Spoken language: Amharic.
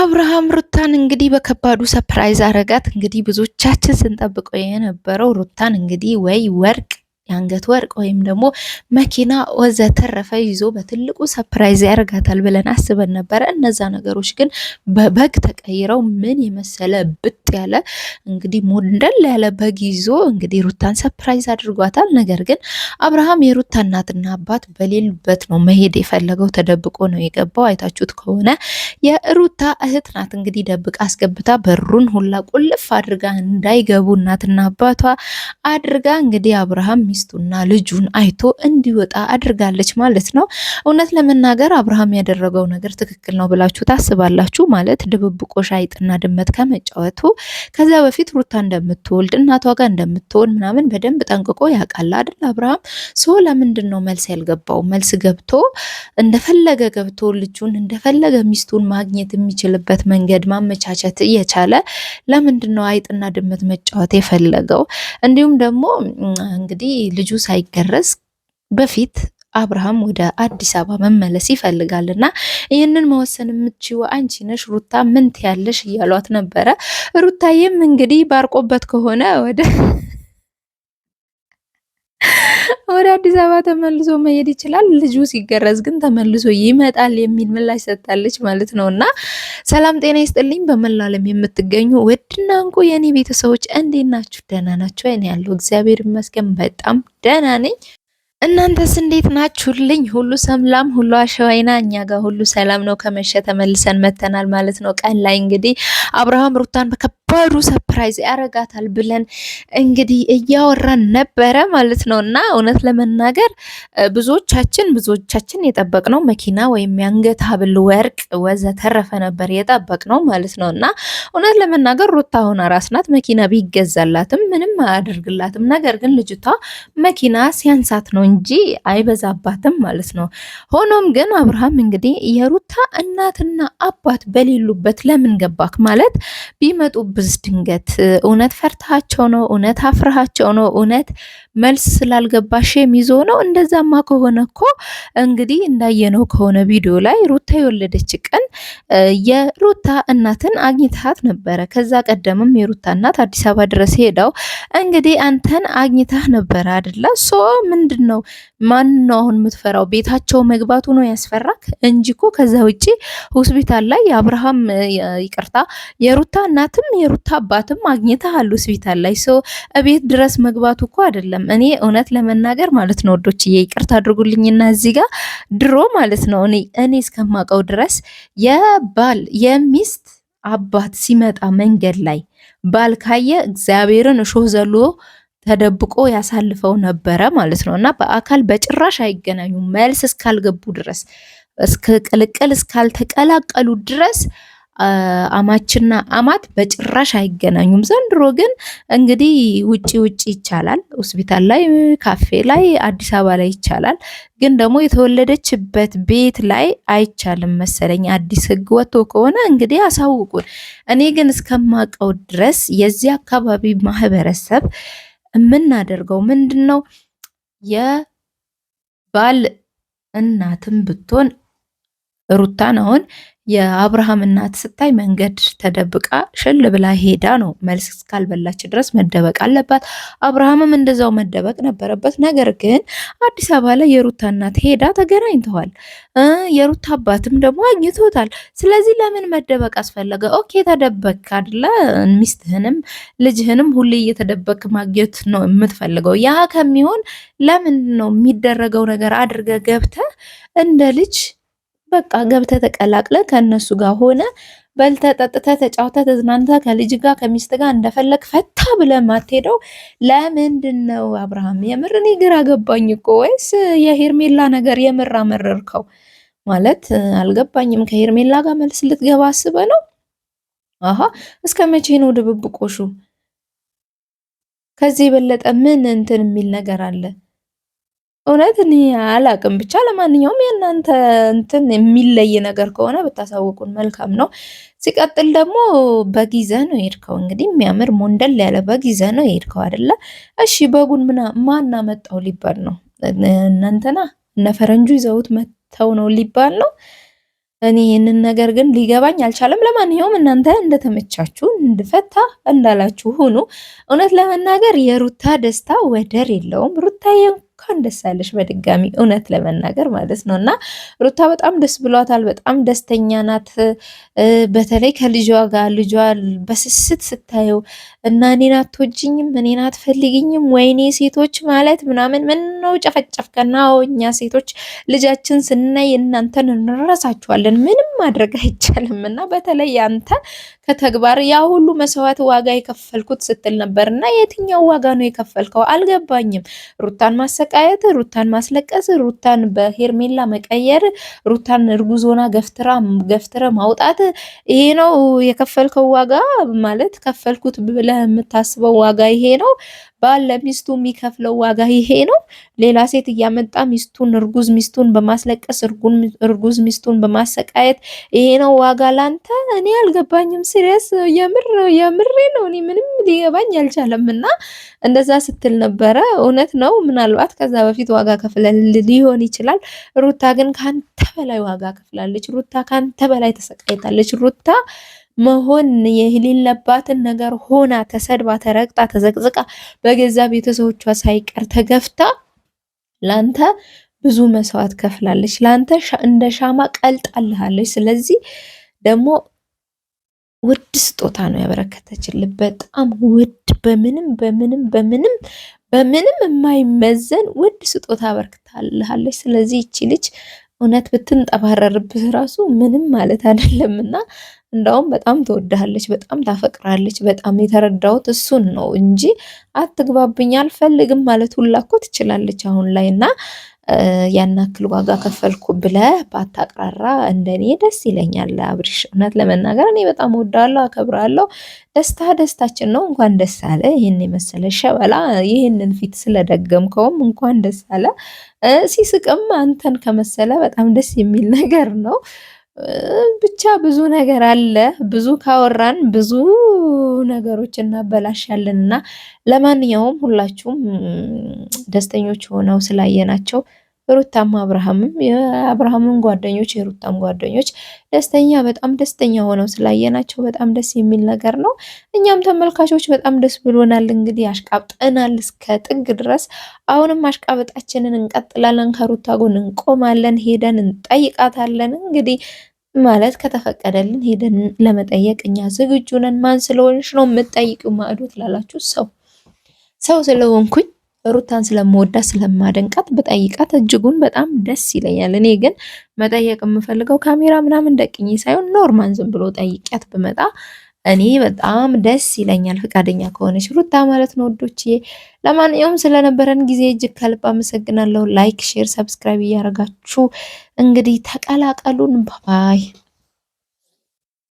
አብርሃም ሩታን እንግዲህ በከባዱ ሰርፕራይዝ አረጋት። እንግዲህ ብዙዎቻችን ስንጠብቀው የነበረው ሩታን እንግዲህ ወይ ወርቅ የአንገት ወርቅ ወይም ደግሞ መኪና ወዘተረፈ ይዞ በትልቁ ሰርፕራይዝ ያደርጋታል ብለን አስበን ነበረ። እነዛ ነገሮች ግን በበግ ተቀይረው ምን የመሰለ ብጥ ያለ እንግዲህ ሞንደል ያለ በግ ይዞ እንግዲህ ሩታን ሰርፕራይዝ አድርጓታል። ነገር ግን አብርሃም የሩታ እናትና አባት በሌሉበት ነው መሄድ የፈለገው። ተደብቆ ነው የገባው። አይታችሁት ከሆነ የሩታ እህት ናት እንግዲህ ደብቃ አስገብታ በሩን ሁላ ቁልፍ አድርጋ እንዳይገቡ እናትና አባቷ አድርጋ እንግዲህ አብርሃም ሚስቱና ልጁን አይቶ እንዲወጣ አድርጋለች ማለት ነው። እውነት ለመናገር አብርሃም ያደረገው ነገር ትክክል ነው ብላችሁ ታስባላችሁ? ማለት ድብብቆሽ አይጥና ድመት ከመጫወቱ ከዛ በፊት ሩታ እንደምትወልድ እናቷ ጋር እንደምትሆን ምናምን በደንብ ጠንቅቆ ያውቃል አይደል አብርሃም። ሶ ለምንድን ነው መልስ ያልገባው? መልስ ገብቶ እንደፈለገ ገብቶ ልጁን እንደፈለገ ሚስቱን ማግኘት የሚችልበት መንገድ ማመቻቸት እየቻለ ለምንድን ነው አይጥና ድመት መጫወት የፈለገው? እንዲሁም ደግሞ እንግዲህ ልጁ ሳይገረዝ በፊት አብርሃም ወደ አዲስ አበባ መመለስ ይፈልጋልና ይህንን መወሰን የምትችው አንቺ ነሽ ሩታ፣ ምን ትያለሽ እያሏት ነበረ። ሩታዬም እንግዲህ ባርቆበት ከሆነ ወደ አዲስ አበባ ተመልሶ መሄድ ይችላል፣ ልጁ ሲገረዝ ግን ተመልሶ ይመጣል የሚል ምላሽ ሰጥታለች ማለት ነው። እና ሰላም ጤና ይስጥልኝ በመላው ዓለም የምትገኙ ውድና እንቁ የኔ ቤተሰቦች እንዴት ናችሁ? ደህና ናችሁ? እኔ ያለው እግዚአብሔር ይመስገን በጣም ደህና ነኝ። እናንተስ እንዴት ናችሁልኝ? ሁሉ ሰላም፣ ሁሉ አሸዋይና፣ እኛ ጋር ሁሉ ሰላም ነው። ከመሸ ተመልሰን መተናል ማለት ነው። ቀን ላይ እንግዲህ አብርሃም ሩታን በከባዱ ሰርፕራይዝ ያረጋታል ብለን እንግዲህ እያወራን ነበረ ማለት ነው። እና እውነት ለመናገር ብዙዎቻችን የጠበቅነው መኪና ወይም የአንገት ሀብል፣ ወርቅ ወዘተረፈ ነበር የጠበቅነው ማለት ነው። እና እውነት ለመናገር ሩታ አሁን አራስ ናት። መኪና ቢገዛላትም ምንም አያደርግላትም። ነገር ግን ልጅቷ መኪና ሲያንሳት ነው እንጂ አይበዛባትም ማለት ነው። ሆኖም ግን አብርሃም እንግዲህ የሩታ እናትና አባት በሌሉበት ለምን ገባክ ማለት ቢመጡብስ ድንገት እውነት ፈርታቸው ነው? እውነት አፍርሃቸው ነው? እውነት መልስ ስላልገባሽ የሚዞ ነው? እንደዛማ ከሆነ እኮ እንግዲህ እንዳየነው ከሆነ ቪዲዮ ላይ ሩታ የወለደች ቀን የሩታ እናትን አግኝታት ነበረ። ከዛ ቀደምም የሩታ እናት አዲስ አበባ ድረስ ሄደው እንግዲህ አንተን አግኝታህ ነበረ አይደለ? ሶ ምንድን ነው ማን ነው አሁን የምትፈራው? ቤታቸው መግባቱ ነው ያስፈራክ እንጂ እኮ ከዛ ውጪ ሆስፒታል ላይ የአብርሃም ይቅርታ የሩታ እናትም የሩታ አባትም አግኝተሃል ሆስፒታል ላይ። ሶ እቤት ድረስ መግባቱ እኮ አይደለም። እኔ እውነት ለመናገር ማለት ነው ወዶችዬ ይቅርታ አድርጉልኝና እዚህ ጋር ድሮ ማለት ነው እኔ እስከማውቀው ድረስ የባል የሚስት አባት ሲመጣ መንገድ ላይ ባል ካየ እግዚአብሔርን እሾህ ዘሎ ተደብቆ ያሳልፈው ነበረ ማለት ነው። እና በአካል በጭራሽ አይገናኙም መልስ እስካልገቡ ድረስ፣ እስከ ቅልቅል እስካልተቀላቀሉ ድረስ አማችና አማት በጭራሽ አይገናኙም። ዘንድሮ ግን እንግዲህ ውጪ ይቻላል፣ ሆስፒታል ላይ፣ ካፌ ላይ፣ አዲስ አበባ ላይ ይቻላል። ግን ደግሞ የተወለደችበት ቤት ላይ አይቻልም መሰለኝ። አዲስ ሕግ ወጥቶ ከሆነ እንግዲህ አሳውቁን። እኔ ግን እስከማውቀው ድረስ የዚህ አካባቢ ማህበረሰብ የምናደርገው ምንድን ነው? የባል እናትም ብትሆን ሩታን አሁን የአብርሃም እናት ስታይ መንገድ ተደብቃ ሽል ብላ ሄዳ ነው። መልስ እስካልበላች ድረስ መደበቅ አለባት። አብርሃምም እንደዛው መደበቅ ነበረበት። ነገር ግን አዲስ አበባ ላይ የሩታ እናት ሄዳ ተገናኝተዋል። የሩታ አባትም ደግሞ አግኝቶታል። ስለዚህ ለምን መደበቅ አስፈለገ? ኦኬ ተደበቅ አይደለ? ሚስትህንም ልጅህንም ሁሌ እየተደበቅ ማግኘት ነው የምትፈልገው። ያ ከሚሆን ለምን ነው የሚደረገው ነገር አድርገ ገብተ እንደ ልጅ በቃ ገብተ ተቀላቅለ ከነሱ ጋር ሆነ በልተ ጠጥተ ተጫውተ ተዝናንተ ከልጅ ጋር ከሚስት ጋር እንደፈለግ ፈታ ብለ ማትሄደው ለምንድን ነው አብርሃም? የምር እኔ ግራ ገባኝ እኮ። ወይስ የሄርሜላ ነገር የምር አመረርከው ማለት አልገባኝም። ከሄርሜላ ጋር መልስ ልትገባ አስበ ነው? አሃ እስከ መቼ ነው ድብብቆሹ? ከዚህ የበለጠ ምን እንትን የሚል ነገር አለ? እውነት እኔ አላቅም። ብቻ ለማንኛውም የእናንተ እንትን የሚለይ ነገር ከሆነ ብታሳውቁን መልካም ነው። ሲቀጥል ደግሞ በጊዜ ነው የሄድከው። እንግዲህ የሚያምር ሞንደል ያለ በጊዜ ነው የሄድከው አይደለ? እሺ በጉን ማን አመጣው ሊባል ነው? እናንተና እነ ፈረንጁ ይዘውት መተው ነው ሊባል ነው? እኔ ይህንን ነገር ግን ሊገባኝ አልቻለም። ለማንኛውም እናንተ እንደተመቻችሁ እንድፈታ እንዳላችሁ ሁኑ። እውነት ለመናገር የሩታ ደስታ ወደር የለውም። ሩታዬ እንኳን ደስ አለሽ በድጋሚ እውነት ለመናገር ማለት ነው። እና ሩታ በጣም ደስ ብሏታል። በጣም ደስተኛ ናት። በተለይ ከልጇ ጋር ልጇ በስስት ስታየው እና እኔን አትወጂኝም፣ እኔን አትፈልጊኝም፣ ወይኔ ሴቶች ማለት ምናምን ምን ነው ጨፈጨፍከና? እኛ ሴቶች ልጃችን ስናይ እናንተን እንረሳችኋለን፣ ምንም ማድረግ አይቻልም። እና በተለይ አንተ ከተግባር ያ ሁሉ መስዋዕት ዋጋ የከፈልኩት ስትል ነበር እና የትኛው ዋጋ ነው የከፈልከው? አልገባኝም። ሩታን ማሰቃየት፣ ሩታን ማስለቀስ፣ ሩታን በሄርሜላ መቀየር፣ ሩታን እርጉዞና ገፍትረ ማውጣት ይሄ ነው የከፈልከው ዋጋ? ማለት ከፈልኩት ብለህ የምታስበው ዋጋ ይሄ ነው? ባል ለሚስቱ የሚከፍለው ዋጋ ይሄ ነው? ሌላ ሴት እያመጣ እርጉዝ ሚስቱን በማስለቀስ እርጉዝ ሚስቱን በማሰቃየት ይሄ ነው ዋጋ ላንተ? እኔ አልገባኝም። ሲሪየስ የምሬ ነው። እኔ ምንም ሊገባኝ አልቻለም። እና እንደዛ ስትል ነበረ። እውነት ነው። ምናልባት ከዛ በፊት ዋጋ ከፍለን ሊሆን ይችላል። ሩታ ግን ካንተ በላይ ዋጋ ከፍላለች። ሩታ ካንተ በላይ ተሰቃይታለች። ሩታ መሆን የሌለባትን ነገር ሆና ተሰድባ ተረግጣ ተዘቅዝቃ በገዛ ቤተሰቦቿ ሳይቀር ተገፍታ ላንተ ብዙ መስዋዕት ከፍላለች። ላንተ እንደ ሻማ ቀልጣልሃለች። ስለዚህ ደግሞ ውድ ስጦታ ነው ያበረከተችልህ። በጣም ውድ በምንም በምንም በምንም በምንም የማይመዘን ውድ ስጦታ አበርክታልሃለች። ስለዚህ ይቺ ልጅ እውነት ብትንጠባረርብህ ራሱ ምንም ማለት አይደለምና እንደውም በጣም ትወድሃለች፣ በጣም ታፈቅራለች። በጣም የተረዳሁት እሱን ነው እንጂ አትግባብኝ አልፈልግም ማለት ሁላ እኮ ትችላለች አሁን ላይ። እና ያን ያክል ዋጋ ከፈልኩ ብለህ ባታቅራራ እንደኔ ደስ ይለኛል አብርሽ። እውነት ለመናገር እኔ በጣም እወዳለሁ፣ አከብራለሁ። ደስታችን ነው። እንኳን ደስ አለ። ይህን የመሰለ ሸበላ ይህንን ፊት ስለደገምከውም እንኳን ደስ አለ። ሲስቅም አንተን ከመሰለ በጣም ደስ የሚል ነገር ነው። ብቻ ብዙ ነገር አለ። ብዙ ካወራን ብዙ ነገሮች እናበላሻለን እና ለማንኛውም ሁላችሁም ደስተኞች ሆነው ስላየናቸው ሩታም አብርሃምም የአብርሃምን ጓደኞች የሩታም ጓደኞች በጣም ደስተኛ ሆነው ስላየናቸው በጣም ደስ የሚል ነገር ነው። እኛም ተመልካቾች በጣም ደስ ብሎናል። እንግዲህ አሽቃብጠናል እስከ ጥግ ድረስ። አሁንም አሽቃበጣችንን እንቀጥላለን። ከሩታ ጎን እንቆማለን። ሄደን እንጠይቃታለን። እንግዲህ ማለት ከተፈቀደልን ሄደን ለመጠየቅ እኛ ዝግጁ ነን። ማን ስለሆንሽ ነው የምትጠይቂው ማዕዶት ላላችሁ ሰው ስለሆንኩኝ ሩታን ስለምወዳት ስለማደንቃት በጠይቃት እጅጉን በጣም ደስ ይለኛል። እኔ ግን መጠየቅ የምፈልገው ካሜራ ምናምን ደቅኝ ሳይሆን ኖርማን ዝም ብሎ ጠይቂያት ብመጣ እኔ በጣም ደስ ይለኛል፣ ፈቃደኛ ከሆነች ሩታ ማለት ነው ወዶችዬ። ለማንኛውም ስለነበረን ጊዜ እጅግ ከልብ አመሰግናለሁ። ላይክ፣ ሼር፣ ሰብስክራይብ እያደረጋችሁ እንግዲህ ተቀላቀሉን። ባባይ